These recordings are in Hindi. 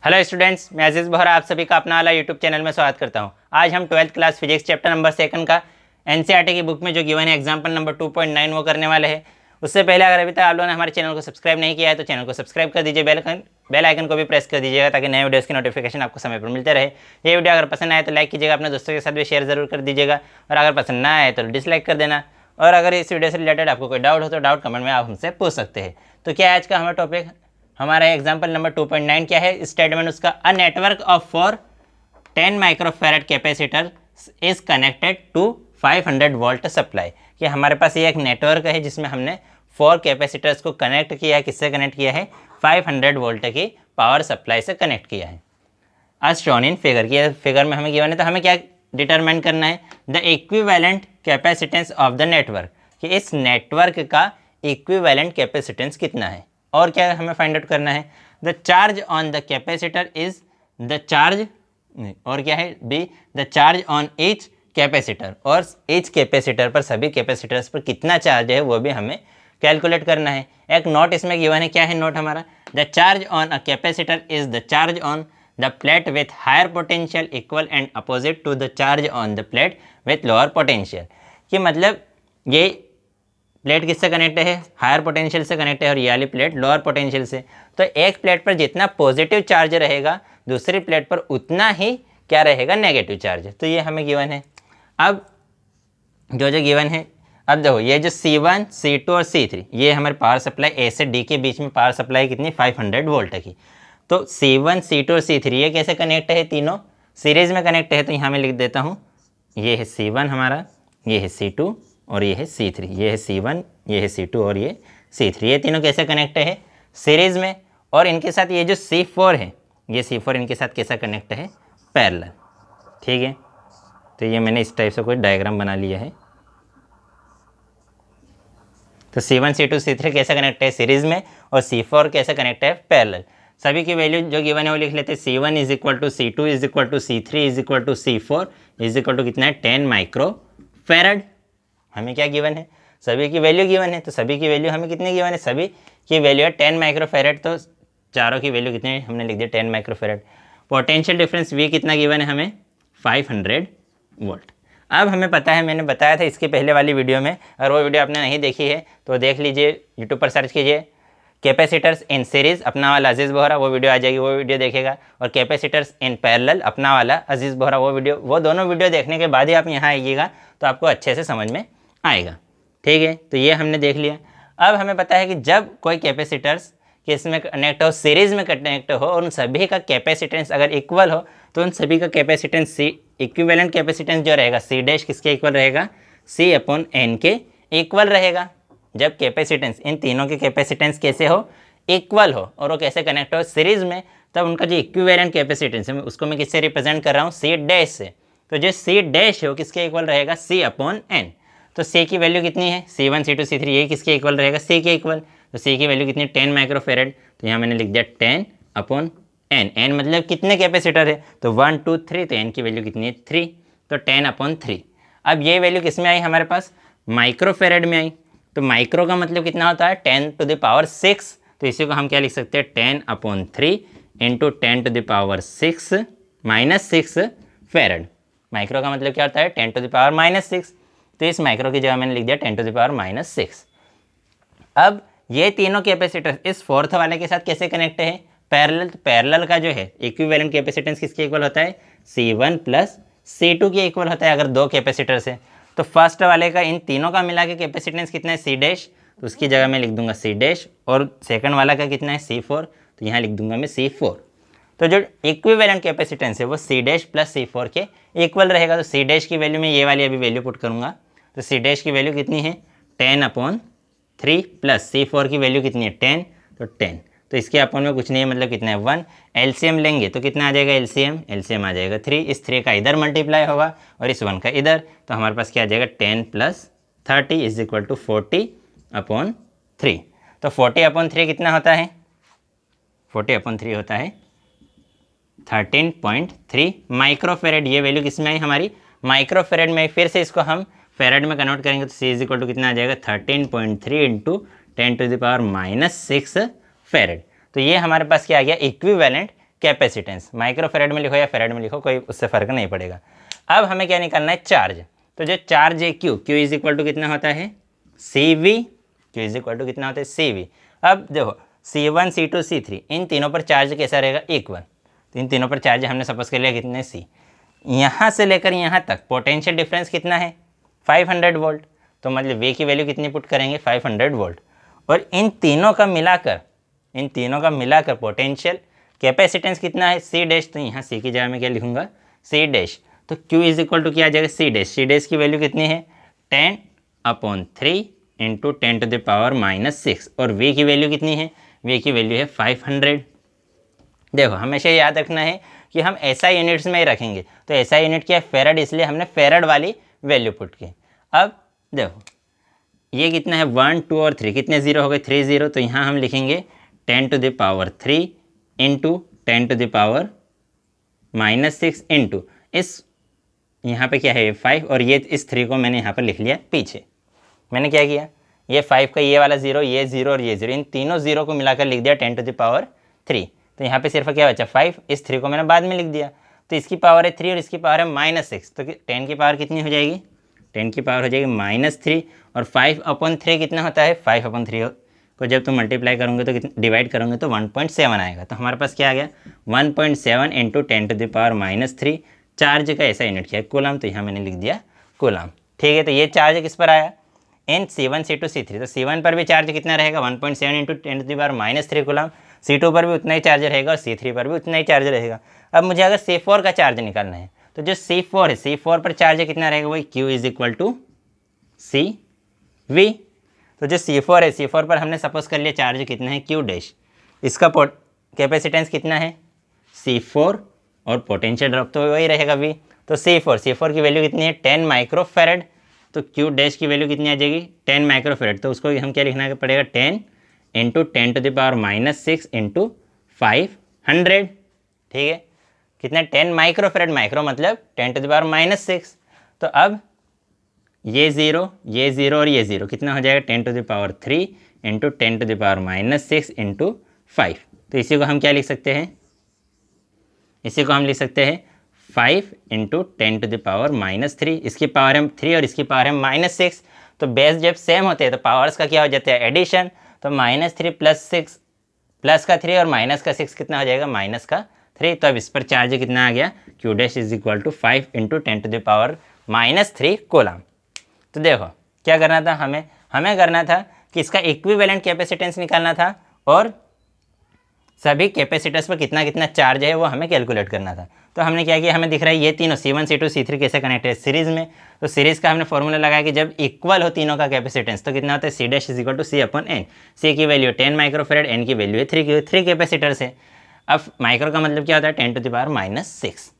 हेलो स्टूडेंट्स, मैं अजीज़ बोहरा आप सभी का अपना वाला यूट्यूब चैनल में स्वागत करता हूं। आज हम 12th class physics chapter number 2 का एनसीईआरटी की बुक में जो गिवन है एग्जाम्पल नंबर 2.9 वो करने वाले हैं। उससे पहले अगर अभी तक आप लोगों ने हमारे चैनल को सब्सक्राइब नहीं किया है तो चैनल को सब्सक्राइब कर दीजिए, बेल आइकन को भी प्रेस कर दीजिएगा ताकि नए वीडियोज़ की नोटिफिकेशन आपको समय पर मिलते रहे। ये वीडियो अगर पसंद आए तो लाइक कीजिएगा, अपने दोस्तों के साथ भी शेयर जरूर कर दीजिएगा, और अगर पसंद ना आए तो डिसलाइक कर देना। और अगर इस वीडियो से रिलेटेड आपको कोई डाउट हो तो डाउट कमेंट में आप हमसे पूछ सकते हैं। तो क्या है आज का हमारा टॉपिक, हमारा एग्जाम्पल नंबर 2.9 क्या है स्टेटमेंट उसका, a network of for 10 microfarad capacitor is connected to 500 volt supply. कि हमारे पास ये एक नेटवर्क है जिसमें हमने 4 कैपेसिटर्स को कनेक्ट किया है। किससे कनेक्ट किया है? 500 वोल्ट की पावर सप्लाई से कनेक्ट किया है। आज शोन इन फिगर की फिगर में हमें गिवन है, तो हमें क्या डिटरमाइन करना है? The equivalent capacitance of the network, कि इस नेटवर्क का इक्विवेलेंट कैपेसिटेंस कितना है। और क्या हमें फाइंड आउट करना है? The charge on the capacitor is the charge, और क्या है B, the charge on each capacitor, और ईच कैपेसिटर पर, सभी कैपेसिटर्स पर कितना चार्ज है वो भी हमें कैलकुलेट करना है। एक नोट इसमें गिवन है, क्या है नोट हमारा? The charge on a capacitor is the charge on the plate with higher potential equal and opposite to the charge on the plate with lower potential. कि मतलब ये प्लेट किससे कनेक्ट है? हायर पोटेंशियल से कनेक्ट है, और ये वाली प्लेट लोअर पोटेंशियल से। तो एक प्लेट पर जितना पॉजिटिव चार्ज रहेगा दूसरी प्लेट पर उतना ही क्या रहेगा? Negative charge. तो ये हमें गिवन है। अब जो गिवन है, अब देखो ये जो C1, C2 और C3 ये हमारे पावर सप्लाई A से D के बीच में पावर सप्लाई कितनी? 500 वोल्ट की। तो C1, C2 और C3 ये कैसे कनेक्ट है? तीनों सीरीज में कनेक्ट है। तो यहाँ मैं लिख देता हूँ, ये है C1 हमारा, ये है C2 और ये है C3, ये है C1, ये है C2 और ये C3। ये तीनों कैसे कनेक्ट है? सीरीज में। और इनके साथ ये जो C4 है, ये C4 इनके साथ कैसा कनेक्ट है? पैरेलल। ठीक है, तो ये मैंने इस टाइप से कोई डायग्राम बना लिया है। तो C1, C2, C3 कैसे कनेक्ट है? सीरीज में। और C4 कैसे कनेक्ट है? पैरेलल। सभी की वैल्यू जो गिवन है वो लिख लेते हैं। C1 is equal to C2 is equal to C3 is equal to C4 is equal to कितना है? 10 माइक्रोफैराड। हमें क्या गिवन है? सभी की वैल्यू गिवन है। तो सभी की वैल्यू हमें कितनी गिवन है? सभी की वैल्यू है 10 माइक्रोफैराड। तो चारों की वैल्यू कितनी है? हमने लिख दिया 10 माइक्रोफैराड। पोटेंशियल डिफरेंस V कितना गिवन है हमें? 500 वोल्ट। अब हमें पता है, मैंने बताया था इसके पहले वाली वीडियो में, अगर वो वीडियो आपने नहीं देखी है तो देख लीजिए, यूट्यूब पर सर्च कीजिए कैपेसिटर्स इन सीरीज, अपना वाला अजीज़ बोहरा, वो वीडियो आ जाएगी, वो वीडियो देखेगा। और कैपेसिटर्स इन पैरेलल, अपना वाला अजीज़ बोहरा, वो वीडियो, वो दोनों वीडियो देखने के बाद ही आप यहाँ आइएगा तो आपको अच्छे से समझ में आएगा। ठीक है, तो ये हमने देख लिया। अब हमें पता है कि जब कोई कैपेसिटर्स किस में कनेक्ट हो, सीरीज में कनेक्ट हो, और उन सभी का कैपेसिटेंस अगर इक्वल हो तो उन सभी का कैपेसिटेंस C, इक्विवेलेंट कैपेसिटेंस जो रहेगा C डैश किसके इक्वल रहेगा? C/N के इक्वल रहेगा। जब कैपेसिटेंस, इन तीनों के कैपेसिटेंस कैसे हो? इक्वल हो, और वो कैसे कनेक्ट हो? सीरीज में। तब उनका जो इक्विवेलेंट कैपेसिटेंस है उसको मैं किससे रिप्रेजेंट कर रहा हूँ? C डैश से। तो जो C डैश है वो किसके इक्वल रहेगा? C/N। तो C की वैल्यू कितनी है? C1, C2, C3 ये किसके इक्वल रहेगा? C के इक्वल। तो C की वैल्यू कितनी? 10 माइक्रोफैराड। तो यहाँ मैंने लिख दिया 10/N। N मतलब कितने कैपेसिटर है? तो 1, 2, 3। तो N की वैल्यू कितनी है? 3। तो 10/3। अब ये वैल्यू किस में आई हमारे पास? माइक्रोफैराड में आई। तो माइक्रो का मतलब कितना होता है? 10⁶। तो इसी को हम क्या लिख सकते हैं? 10/3 इंटू 10⁻6 -6 फैराड। माइक्रो का मतलब क्या होता है? 10⁻6। तो इस माइक्रो की जगह मैंने लिख दिया 10⁻6। अब ये तीनों कैपेसिटर इस फोर्थ वाले के साथ कैसे कनेक्ट है? पैरेलल। तो पैरेलल का जो है इक्विवेलेंट कैपेसिटेंस किसके इक्वल होता है? C1 प्लस C2 के इक्वल होता है अगर दो कैपेसिटर्स है। तो फर्स्ट वाले का इन तीनों का मिला के कैपेसिटेंस कितना है? C dash. तो उसकी जगह मैं लिख दूंगा C डैश। और सेकंड वाला का कितना है? C4। तो यहाँ लिख दूंगा मैं C4। तो जो इक्विवेलेंट कैपेसिटेंस है वो C डैश प्लस C4 के इक्वल रहेगा। तो C डैश की वैल्यू में ये वाली अभी वैल्यू पुट करूँगा। तो C डैश की वैल्यू कितनी है? 10/3 प्लस C4 की वैल्यू कितनी है? 10। तो 10। तो इसके अपन में कुछ नहीं है, मतलब कितना है? 1। LCM लेंगे तो कितना आ जाएगा? LCM आ जाएगा 3। इस 3 का इधर मल्टीप्लाई होगा और इस 1 का इधर। तो हमारे पास क्या आ जाएगा? 10 + 30 इज इक्वल टू 40/3। तो 40/3 कितना होता है? 40/3 होता है 13.3 माइक्रोफैराड। ये वैल्यू किस में आई हमारी? माइक्रोफैराड में। फिर से इसको हम फैराड में कन्वर्ट करेंगे तो C इज इक्वल टू कितना आ जाएगा? 13.3 इंटू 10⁻⁻6 फैराड। तो ये हमारे पास क्या आ गया? इक्विवेलेंट कैपेसिटेंस, माइक्रोफेरेड में लिखो या फेरेड में लिखो, कोई उससे फ़र्क नहीं पड़ेगा। अब हमें क्या निकालना है, चार्ज। तो जो चार्ज है Q, Q is equal to कितना होता है C V, Q is equal to कितना होता है सी वी। अब देखो C1 C2 C3 इन तीनों पर चार्ज कैसा रहेगा, इक्वल। तो इन तीनों पर चार्ज हमने सपोज कर लिया कितने सी, यहाँ से लेकर यहाँ तक पोटेंशियल डिफरेंस कितना है 500 वोल्ट। तो मतलब वे की वैल्यू कितनी पुट करेंगे 500 वोल्ट। और इन तीनों का मिलाकर पोटेंशियल कैपेसिटेंस कितना है सी डैश। तो यहाँ सी की जगह में क्या लिखूंगा सी डैश। तो Q इज इक्वल टू क्या आ जाएगा सी डैश। सी डैश की वैल्यू कितनी है 10/3 इंटू 10⁻⁻6। और V की वैल्यू कितनी है, V की वैल्यू है 500। देखो हमेशा याद रखना है कि हम SI यूनिट्स में ही रखेंगे। तो SI यूनिट क्या है फेरड, इसलिए हमने फेरड वाली वैल्यू पुट की। अब देखो ये कितना है 1 2 और 3 कितने जीरो हो गए 3 0। तो यहाँ हम लिखेंगे 10⁻³ इंटू 10⁻⁻6 इंटू इस यहाँ पे क्या है 5 और ये इस 3 को मैंने यहाँ पर लिख लिया पीछे। मैंने क्या किया ये 5 का ये वाला 0, ये 0 और ये 0, इन तीनों 0 को मिलाकर लिख दिया 10⁻3। तो यहाँ पे सिर्फ क्या बचा 5, इस 3 को मैंने बाद में लिख दिया। तो इसकी पावर है 3 और इसकी पावर है -6। तो 10 की पावर कितनी हो जाएगी, 10 की पावर हो जाएगी -3। और 5/3 कितना होता है 5/3 को जब तुम मल्टीप्लाई करोगे तो कितना डिवाइड करोगे तो 1.7 आएगा। तो हमारे पास क्या आ गया 1.7 इंटू 10⁻⁻3। चार्ज का ऐसा यूनिट क्या है कूलम, तो यहाँ मैंने लिख दिया कूलम। ठीक है, तो ये चार्ज किस पर आया इन C1 C2 C3। तो C1 पर भी चार्ज कितना रहेगा 1.7 इंटू 10⁻⁻3 कूलम। C2 पर भी उतना ही चार्ज रहेगा और C3 पर भी उतना ही चार्ज रहेगा। अब मुझे अगर C4 का चार्ज निकालना है तो जो C4 है C4 पर चार्ज कितना रहेगा वही Q is equal to C V. तो जो C4 है C4 पर हमने सपोज कर लिया चार्ज कितना है Q डैश। इसका कैपेसिटेंस कितना है C4 और पोटेंशियल ड्रॉप तो वही रहेगा V। तो C4 की वैल्यू कितनी है 10 माइक्रोफेरेड। तो Q डैश की वैल्यू कितनी आ जाएगी 10 माइक्रोफेरेड। तो उसको हम क्या लिखना पड़ेगा 10 इंटू 10⁻⁻6 इंटू 500। ठीक है, कितना 10 माइक्रोफेरेड, माइक्रो मतलब 10⁻⁻6। तो अब ये 0 और ये 0 कितना हो जाएगा 10⁻3 इंटू 10⁻⁻6 इंटू 5। तो इसी को हम क्या लिख सकते हैं, इसी को हम लिख सकते हैं 5 इंटू 10⁻⁻3। इसकी पावर है 3 और इसकी पावर है -6। तो बेस जब सेम होते हैं तो पावर्स का क्या हो जाता है एडिशन। तो -3 + 6 प्लस का 3 और माइनस का 6 कितना हो जाएगा -3। तो अब इस पर चार्ज कितना आ गया Q dash is equal to 5 into 10⁻⁻3 coulomb. तो देखो क्या करना था हमें करना था कि इसका इक्विवेलेंट कैपेसिटेंस निकालना था और सभी कैपेसिटर्स पर कितना कितना चार्ज है वो हमें कैलकुलेट करना था। तो हमने क्या किया, हमें दिख रहा है ये तीनों C1 C2 C3 कैसे कनेक्ट है सीरीज़ में। तो सीरीज़ का हमने फॉर्मूला लगाया कि जब इक्वल हो तीनों का कैपेसिटेंस तो कितना होता है C dash is equal to C/N। C की वैल्यू 10 माइक्रोफेरेड, N की वैल्यू है 3 कैपेसिटर्स है। अब माइक्रो का मतलब क्या होता है 10⁻⁻6।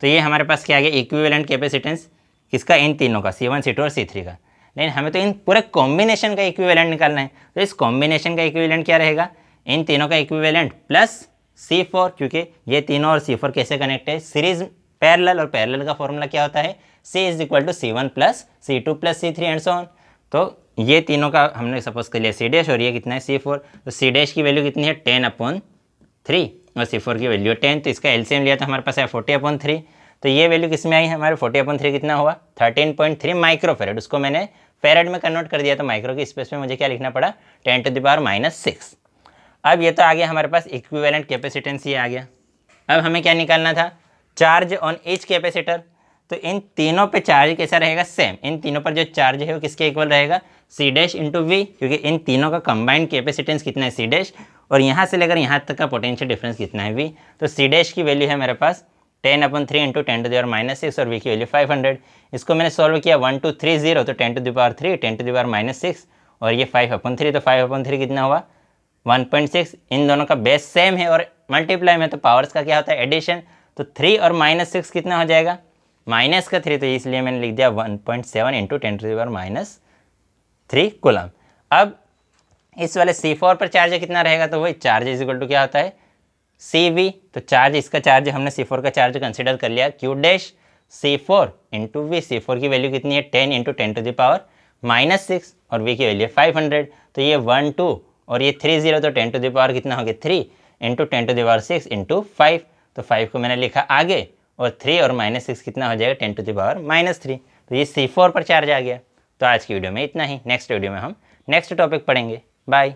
तो ये हमारे पास क्या आ गया इक्विवेलेंट कैपेसिटेंस किसका, इन तीनों का C1 C2 और C3 का। लेकिन हमें तो इन पूरे कॉम्बिनेशन का इक्विवेलेंट निकालना है। तो इस कॉम्बिनेशन का इक्विवेलेंट क्या रहेगा, इन तीनों का इक्विवेलेंट प्लस C4, क्योंकि ये तीनों और C4 कैसे कनेक्ट है सीरीज पैरेलल, और पैरेलल का फॉर्मूला क्या होता है C is equal to C1 plus C2 plus C3 and so on. तो ये तीनों का हमने सपोज कर लिया C डैश और ये कितना है C4। तो C डैश की वैल्यू कितनी है 10/3 और C4 की वैल्यू 10। तो इसका एलसीएम लिया तो हमारे पास है 40/3। तो ये वैल्यू किस में आई हमारे 40/3 कितना हुआ 13.3 माइक्रोफेरेड। उसको मैंने फेरेड में कन्वर्ट कर दिया तो माइक्रो की स्पेस में मुझे क्या लिखना पड़ा 10⁻⁻6। अब ये तो आ गया हमारे पास इक्विवेलेंट कैपेसिटेंस, ये आ गया। अब हमें क्या निकालना था चार्ज ऑन ईच कैपेसिटर। तो इन तीनों पे चार्ज कैसा रहेगा सेम, इन तीनों पर जो चार्ज है वो किसके इक्वल रहेगा C डैश इंटू वी, क्योंकि इन तीनों का कंबाइंड कैपेसिटेंस कितना है C डैश और यहाँ से लेकर यहाँ तक का पोटेंशियल डिफरेंस कितना है V। तो C डैश की वैल्यू है मेरे पास 10/3 इंटू 10⁻⁻6 और V की वैल्यू 500। इसको मैंने सॉल्व किया 1 2 3 0 तो 10⁻3 10⁻⁻6 और ये 5/3। तो 5/3 कितना हुआ 1.6। इन दोनों का बेस सेम है और मल्टीप्लाई में तो पावर्स का क्या होता है एडिशन। तो 3 और -6 कितना हो जाएगा -3। तो इसलिए मैंने लिख दिया 1.7 इंटू 10⁻³ कूलम। अब इस वाले C4 पर चार्ज कितना रहेगा, तो वही चार्ज इज इक्वल टू क्या होता है CV। तो चार्ज, इसका चार्ज हमने C4 का चार्ज कंसिडर कर लिया Q dash C4 into V। C4 की वैल्यू कितनी है 10 इंटू 10⁻⁻6 और V की वैल्यू है 500। तो ये 1 2 और ये 3 0 तो 10 टू द पावर कितना हो गया 3 इंटू 10⁻6 इंटू 5, तो 5 को मैंने लिखा आगे और 3 और -6 कितना हो जाएगा 10⁻³ तो ये C4 पर चार्ज आ गया। तो आज की वीडियो में इतना ही, नेक्स्ट वीडियो में हम नेक्स्ट टॉपिक पढ़ेंगे। बाय।